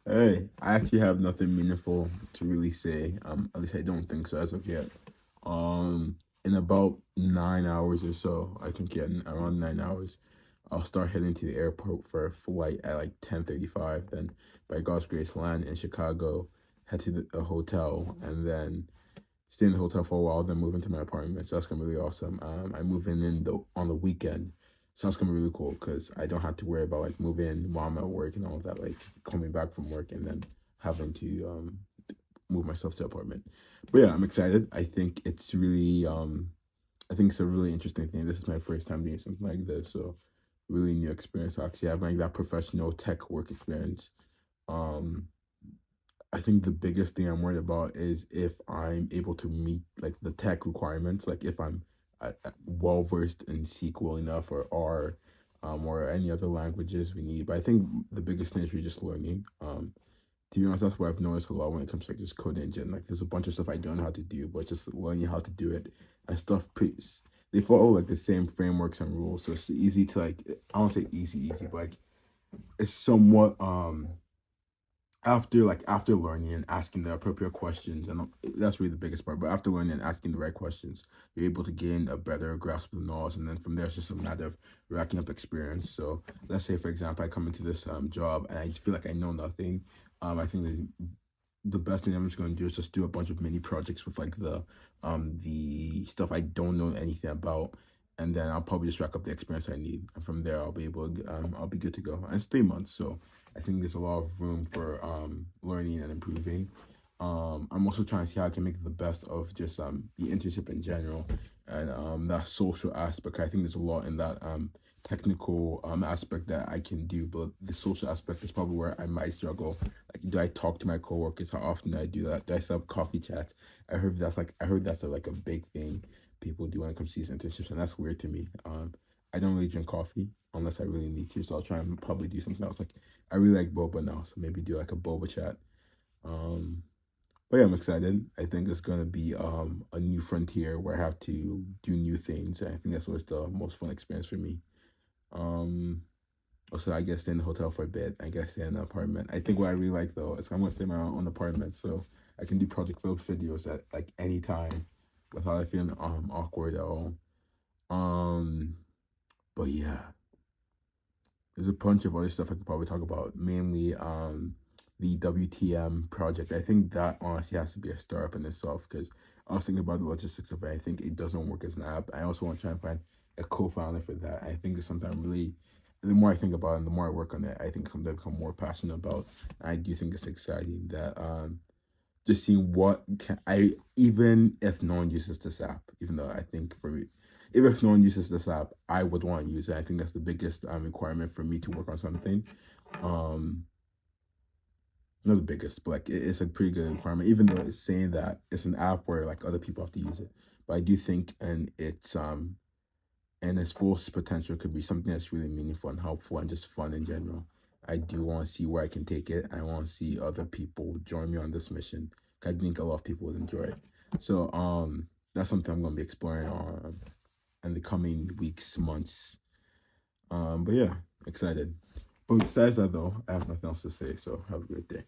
Hey, I actually have nothing meaningful to really say. At least I don't think so as of yet. Um, in about 9 hours or so, I think, yeah, around 9 hours, I'll start heading to the airport for a flight at like 10:35. Then, by God's grace, land in Chicago, head to a hotel, and then stay in the hotel for a while, then move into my apartment. So that's gonna be really awesome. I move in on the weekend, so that's gonna be really cool because I don't have to worry about like moving while I'm at work and all of that, like coming back from work and then having to move myself to the apartment. But yeah, I'm excited. I think it's a really interesting thing. This is my first time doing something like this, so really new experience. Actually, having like that professional tech work experience. Um, I think the biggest thing I'm worried about is if I'm able to meet like the tech requirements, like if I'm well versed in SQL enough or R, or any other languages we need. But I think the biggest thing is really just learning. To be honest, that's what I've noticed a lot when it comes to like just code engine. Like there's a bunch of stuff I don't know how to do, but just learning how to do it and stuff. They follow like the same frameworks and rules, so it's easy to like. I don't say easy, but like it's somewhat after learning and asking the appropriate questions, and that's really the biggest part. But after learning and asking the right questions, you're able to gain a better grasp of the knowledge, and then from there it's just a matter of racking up experience. So let's say, for example, I come into this job and I feel like I know nothing. I think the best thing I'm just going to do is just do a bunch of mini projects with like the stuff I don't know anything about, and then I'll probably just rack up the experience I need, and from there I'll be good to go. And it's 3 months, so I think there's a lot of room for learning and improving. I'm also trying to see how I can make the best of just the internship in general and that social aspect. I think there's a lot in that technical aspect that I can do, but the social aspect is probably where I might struggle. Like, do I talk to my coworkers? How often do I do that? Do I set up coffee chats? I heard that's like a big thing people do when it comes to these internships, and that's weird to me. I don't really drink coffee unless I really need to, so I'll try and probably do something else. Like I really like boba now, so maybe do like a boba chat. Um, but yeah, I'm excited. I think it's gonna be a new frontier where I have to do new things. And I think that's what's the most fun experience for me. Um, Also, I guess stay in the hotel for a bit. I guess stay in an apartment. I think what I really like though is I'm gonna stay in my own apartment, so I can do Project Philips videos at like any time without it feeling awkward at all. Um, but yeah, there's a bunch of other stuff I could probably talk about, mainly the WTM project. I think that honestly has to be a startup in itself because I was thinking about the logistics of it. I think it doesn't work as an app. I also want to try and find a co-founder for that. I think it's something I'm really, the more I think about it and the more I work on it, I think something I become more passionate about. I do think it's exciting that just seeing what can I, even if no one uses this app, even though I think for me, even if no one uses this app, I would want to use it. I think that's the biggest requirement for me to work on something. Um, Not the biggest, but like it's a pretty good requirement. Even though it's saying that it's an app where like other people have to use it, but I do think and its full potential could be something that's really meaningful and helpful and just fun in general. I do want to see where I can take it. I want to see other people join me on this mission. I think a lot of people would enjoy it. So that's something I'm gonna be exploring on in the coming weeks, months. But yeah, excited. But besides that though, I have nothing else to say. So have a great day.